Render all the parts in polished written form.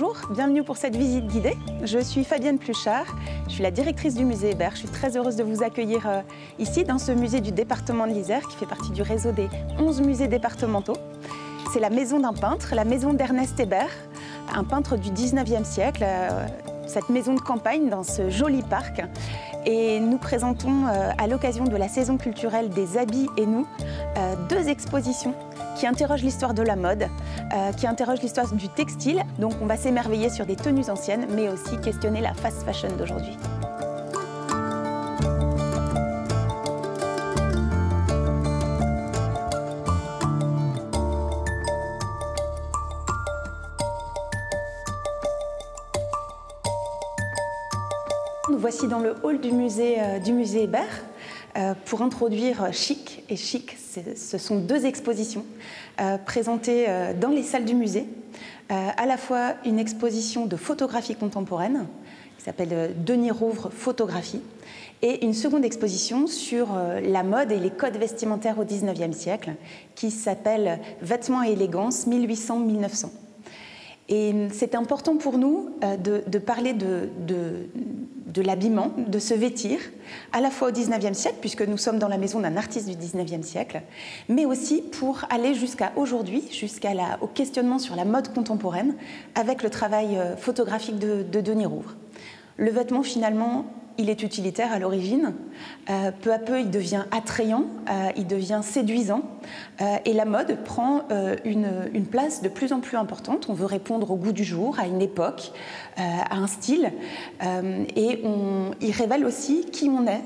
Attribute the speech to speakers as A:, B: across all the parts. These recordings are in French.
A: Bonjour, bienvenue pour cette visite guidée. Je suis Fabienne Pluchart, je suis la directrice du musée Hébert. Je suis très heureuse de vous accueillir ici dans ce musée du département de l'Isère qui fait partie du réseau des 11 musées départementaux. C'est la maison d'un peintre, la maison d'Ernest Hébert, un peintre du 19e siècle, cette maison de campagne dans ce joli parc. Et nous présentons à l'occasion de la saison culturelle des habits et nous, deux expositions qui interrogent l'histoire de la mode, qui interrogent l'histoire du textile. Donc on va s'émerveiller sur des tenues anciennes, mais aussi questionner la fast fashion d'aujourd'hui. Nous voici dans le hall du musée Hébert pour introduire Chic. Et Chic, ce sont deux expositions présentées dans les salles du musée. À la fois une exposition de photographie contemporaine qui s'appelle Denis Rouvre Photographie et une seconde exposition sur la mode et les codes vestimentaires au 19e siècle qui s'appelle Vêtements et élégance 1800-1900. Et c'est important pour nous de parler de l'habillement, de se vêtir, à la fois au 19e siècle, puisque nous sommes dans la maison d'un artiste du 19e siècle, mais aussi pour aller jusqu'à aujourd'hui, au questionnement sur la mode contemporaine, avec le travail photographique de Denis Rouvre. Le vêtement, finalement, il est utilitaire à l'origine. Peu à peu, il devient attrayant, il devient séduisant. Et la mode prend une place de plus en plus importante. On veut répondre au goût du jour, à une époque, à un style. Et il révèle aussi qui on est.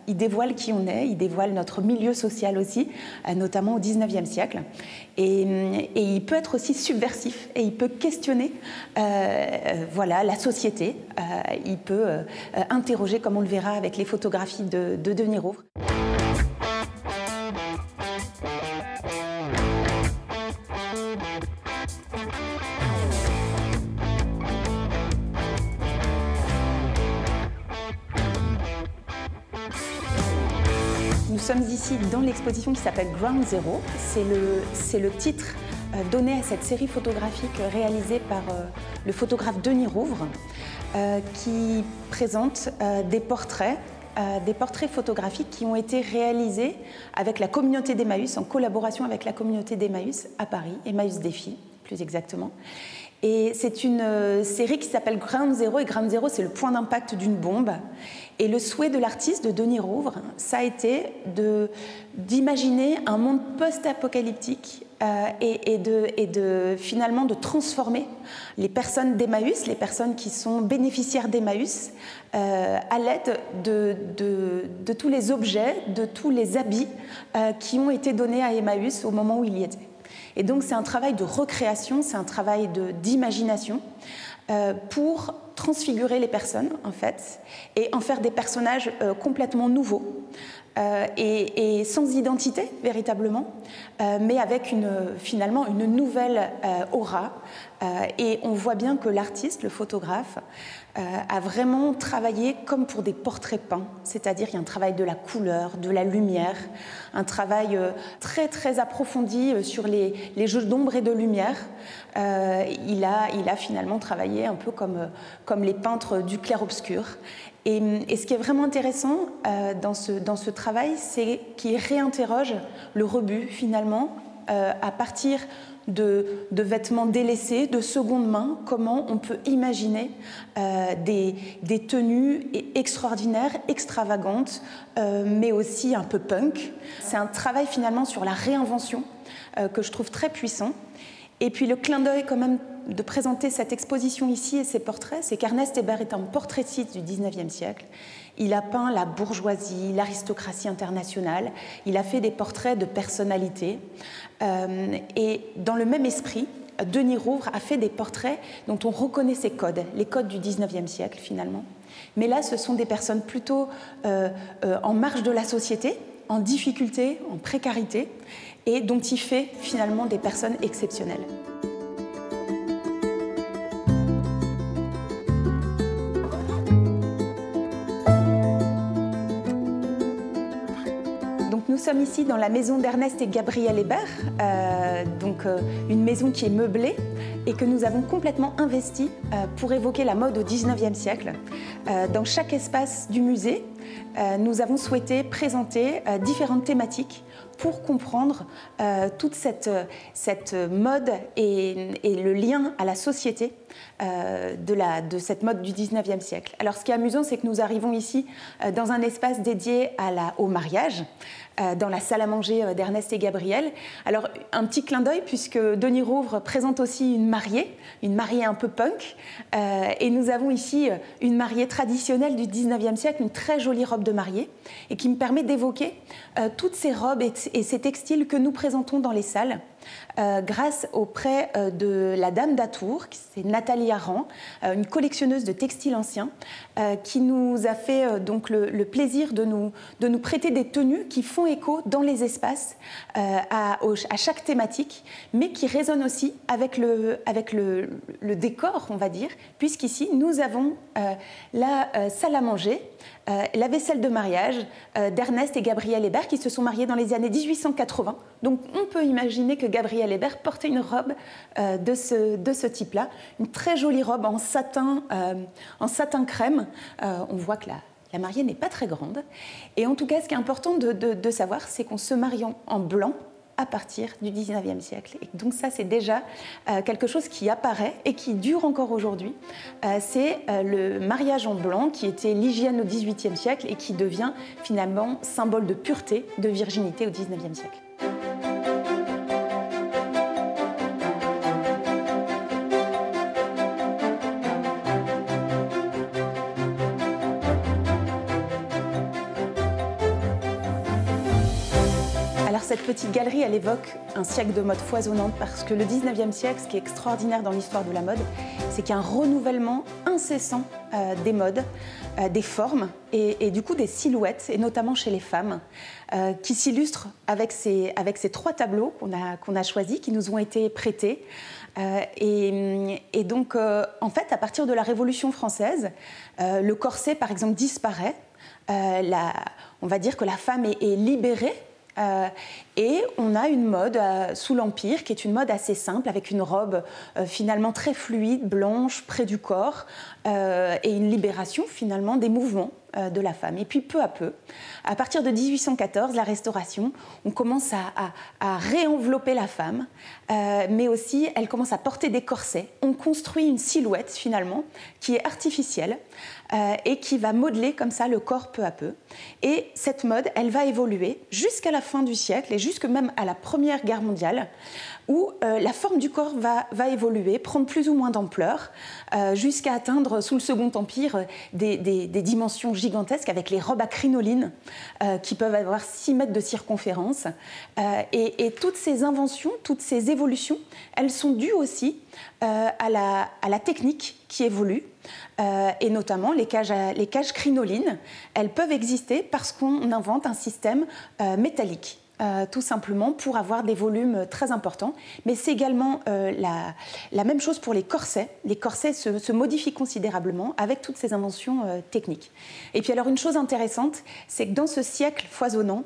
A: Il dévoile qui on est, il dévoile notre milieu social aussi, notamment au 19e siècle. Et il peut être aussi subversif et il peut questionner la société. Il peut interroger, comme on le verra avec les photographies de Denis Rouvre. Nous sommes ici dans l'exposition qui s'appelle Ground Zero. C'est le titre donné à cette série photographique réalisée par le photographe Denis Rouvre qui présente des portraits photographiques qui ont été réalisés avec la communauté d'Emmaüs, en collaboration avec la communauté d'Emmaüs à Paris, Emmaüs Défi plus exactement. Et c'est une série qui s'appelle Ground Zero, et Ground Zero, c'est le point d'impact d'une bombe. Et le souhait de l'artiste, de Denis Rouvre, ça a été d'imaginer un monde post-apocalyptique finalement de transformer les personnes d'Emmaüs, les personnes qui sont bénéficiaires d'Emmaüs, à l'aide de tous les objets, de tous les habits qui ont été donnés à Emmaüs au moment où il y était. Et donc c'est un travail de recréation, c'est un travail d'imagination pour transfigurer les personnes en fait et en faire des personnages complètement nouveaux et sans identité véritablement, mais avec finalement une nouvelle aura. Et on voit bien que l'artiste, le photographe, a vraiment travaillé comme pour des portraits peints, c'est-à-dire il y a un travail de la couleur, de la lumière, un travail très très approfondi sur les jeux d'ombre et de lumière. Il a finalement travaillé un peu comme les peintres du clair-obscur. Et ce qui est vraiment intéressant dans ce travail, c'est qu'il réinterroge le rebut finalement à partir de vêtements délaissés, de seconde main, comment on peut imaginer des tenues extraordinaires, extravagantes, mais aussi un peu punk. C'est un travail finalement sur la réinvention que je trouve très puissant. Et puis le clin d'œil quand même de présenter cette exposition ici et ces portraits, c'est qu'Ernest Hébert est un portraitiste du 19e siècle. Il a peint la bourgeoisie, l'aristocratie internationale, il a fait des portraits de personnalités. Et dans le même esprit, Denis Rouvre a fait des portraits dont on reconnaît ces codes, les codes du 19e siècle finalement. Mais là, ce sont des personnes plutôt en marge de la société, en difficulté, en précarité, et dont il fait finalement des personnes exceptionnelles. Nous sommes ici dans la maison d'Ernest et Gabrielle Hébert, une maison qui est meublée et que nous avons complètement investi pour évoquer la mode au XIXe siècle. Dans chaque espace du musée, nous avons souhaité présenter différentes thématiques pour comprendre toute cette mode et le lien à la société de cette mode du XIXe siècle. Alors ce qui est amusant, c'est que nous arrivons ici dans un espace dédié au mariage, dans la salle à manger d'Ernest et Gabrielle. Alors un petit clin d'œil puisque Denis Rouvre présente aussi une mariée un peu punk, et nous avons ici une mariée traditionnelle du XIXe siècle, une très jolie robe de mariée, et qui me permet d'évoquer toutes ces robes et ces textiles que nous présentons dans les salles. Grâce au prêt de la Dame d'Atour, c'est Nathalie Aran, une collectionneuse de textiles anciens, qui nous a fait donc le plaisir de nous prêter des tenues qui font écho dans les espaces à chaque thématique, mais qui résonnent aussi avec le décor, on va dire, puisqu'ici nous avons la salle à manger, la vaisselle de mariage d'Ernest et Gabrielle Hébert, qui se sont mariés dans les années 1880. Donc on peut imaginer que Gabrielle Hébert portait une robe de ce type-là, une très jolie robe en satin crème. On voit que la mariée n'est pas très grande. Et en tout cas, ce qui est important de savoir, c'est qu'on se marie en blanc à partir du XIXe siècle. Et donc ça, c'est déjà quelque chose qui apparaît et qui dure encore aujourd'hui. C'est le mariage en blanc qui était l'hygiène au XVIIIe siècle et qui devient finalement symbole de pureté, de virginité au XIXe siècle. Cette petite galerie, elle évoque un siècle de mode foisonnante parce que le 19e siècle, ce qui est extraordinaire dans l'histoire de la mode, c'est qu'il y a un renouvellement incessant des modes, des formes et du coup des silhouettes, et notamment chez les femmes, qui s'illustrent avec ces 3 tableaux qu'on a choisis, qui nous ont été prêtés. Et donc, en fait, à partir de la Révolution française, le corset, par exemple, disparaît. On va dire que la femme est libérée. Et on a une mode sous l'Empire qui est une mode assez simple avec une robe finalement très fluide, blanche, près du corps et une libération finalement des mouvements de la femme. Et puis peu à peu, à partir de 1814, la Restauration, on commence à réenvelopper la femme, mais aussi elle commence à porter des corsets. On construit une silhouette finalement qui est artificielle et qui va modeler comme ça le corps peu à peu. Et cette mode, elle va évoluer jusqu'à la fin du siècle et jusque même à la Première Guerre mondiale, où la forme du corps va évoluer, prendre plus ou moins d'ampleur, jusqu'à atteindre sous le Second Empire des dimensions gigantesques avec les robes à crinoline qui peuvent avoir 6 mètres de circonférence. Et toutes ces inventions, toutes ces évolutions, elles sont dues aussi à la technique qui évolue. Et notamment les cages crinolines, elles peuvent exister parce qu'on invente un système métallique. Tout simplement pour avoir des volumes très importants. Mais c'est également la même chose pour les corsets. Les corsets se modifient considérablement avec toutes ces inventions techniques. Et puis alors une chose intéressante, c'est que dans ce siècle foisonnant,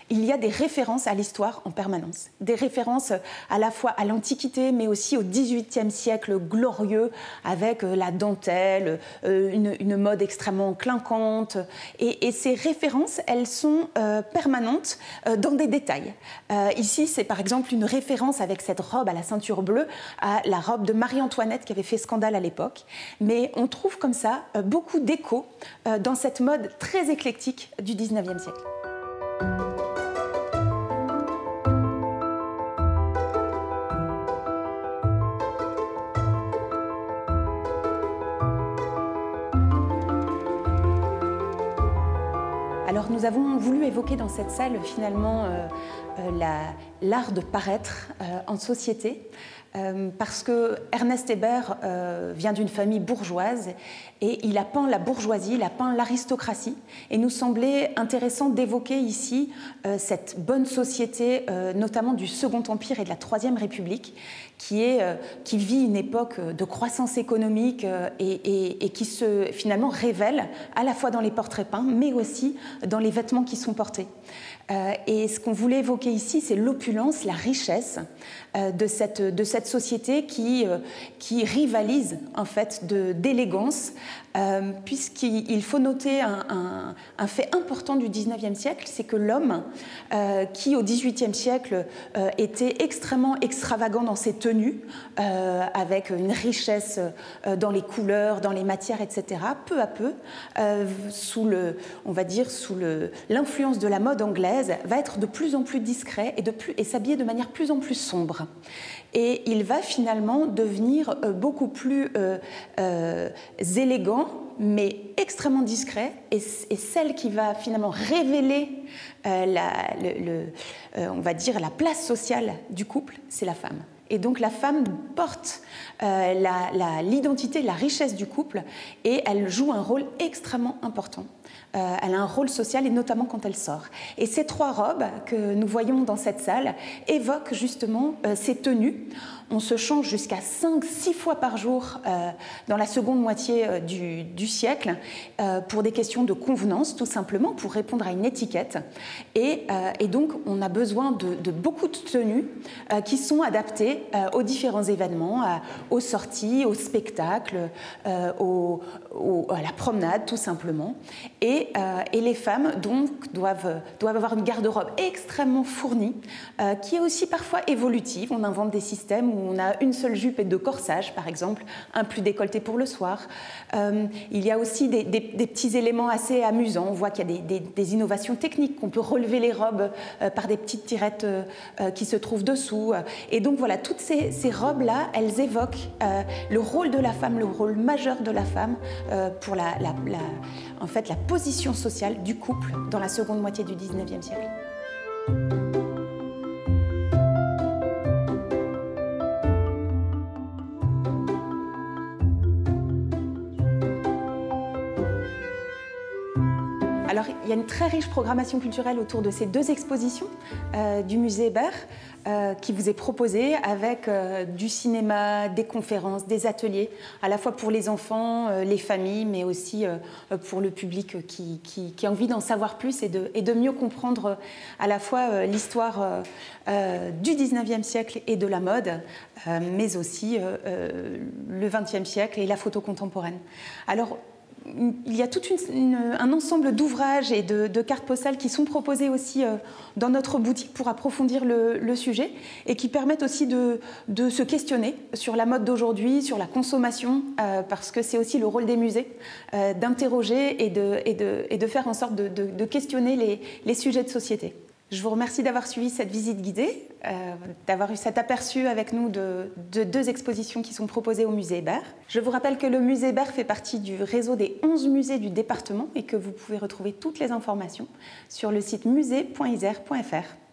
A: il y a des références à l'histoire en permanence. Des références à la fois à l'Antiquité, mais aussi au XVIIIe siècle glorieux, avec la dentelle, une mode extrêmement clinquante. Et ces références, elles sont permanentes dans des détails. Ici, c'est par exemple une référence avec cette robe à la ceinture bleue, à la robe de Marie-Antoinette qui avait fait scandale à l'époque. Mais on trouve comme ça beaucoup d'échos dans cette mode très éclectique du XIXe siècle. Alors nous avons voulu évoquer dans cette salle finalement l'art de paraître en société parce que Ernest Hébert vient d'une famille bourgeoise et il a peint la bourgeoisie, il a peint l'aristocratie et nous semblait intéressant d'évoquer ici cette bonne société notamment du Second Empire et de la Troisième République qui vit une époque de croissance économique et qui se finalement révèle à la fois dans les portraits peints mais aussi dans les vêtements qui sont portés. Et ce qu'on voulait évoquer ici, c'est l'opulence, la richesse de cette cette société qui rivalise en fait d'élégance, puisqu'il faut noter un fait important du XIXe siècle, c'est que l'homme, qui au XVIIIe siècle était extrêmement extravagant dans ses tenues, avec une richesse dans les couleurs, dans les matières, etc., peu à peu, sous l'influence de la mode anglaise, va être de plus en plus discret et s'habiller de manière plus en plus sombre. Et il va finalement devenir beaucoup plus élégant, mais extrêmement discret, et celle qui va finalement révéler on va dire la place sociale du couple, c'est la femme. Et donc la femme porte l'identité, la richesse du couple, et elle joue un rôle extrêmement important. Elle a un rôle social, et notamment quand elle sort. Et ces 3 robes que nous voyons dans cette salle évoquent justement ces tenues. On se change jusqu'à 5-6 fois par jour dans la seconde moitié du siècle pour des questions de convenance, tout simplement, pour répondre à une étiquette. Et donc, on a besoin de beaucoup de tenues qui sont adaptées aux différents événements, aux sorties, aux spectacles, à la promenade, tout simplement. Et les femmes, donc, doivent avoir une garde-robe extrêmement fournie, qui est aussi parfois évolutive. On invente des systèmes où on a une seule jupe et 2 corsages, par exemple, un plus décolleté pour le soir. Il y a aussi des petits éléments assez amusants. On voit qu'il y a des innovations techniques, qu'on peut relever les robes par des petites tirettes qui se trouvent dessous. Et donc voilà, toutes ces robes-là, elles évoquent le rôle de la femme, le rôle majeur de la femme pour en fait, la position sociale du couple dans la seconde moitié du XIXe siècle. Alors, il y a une très riche programmation culturelle autour de ces 2 expositions du musée Hébert qui vous est proposée avec du cinéma, des conférences, des ateliers, à la fois pour les enfants, les familles, mais aussi pour le public qui a envie d'en savoir plus et de mieux comprendre à la fois l'histoire du XIXe siècle et de la mode, mais aussi le XXe siècle et la photo contemporaine. Alors, il y a tout un ensemble d'ouvrages et de cartes postales qui sont proposés aussi dans notre boutique pour approfondir le sujet et qui permettent aussi de se questionner sur la mode d'aujourd'hui, sur la consommation, parce que c'est aussi le rôle des musées d'interroger et de faire en sorte de questionner les sujets de société. Je vous remercie d'avoir suivi cette visite guidée, d'avoir eu cet aperçu avec nous de 2 expositions qui sont proposées au musée Hébert. Je vous rappelle que le musée Hébert fait partie du réseau des 11 musées du département et que vous pouvez retrouver toutes les informations sur le site musée.isère.fr.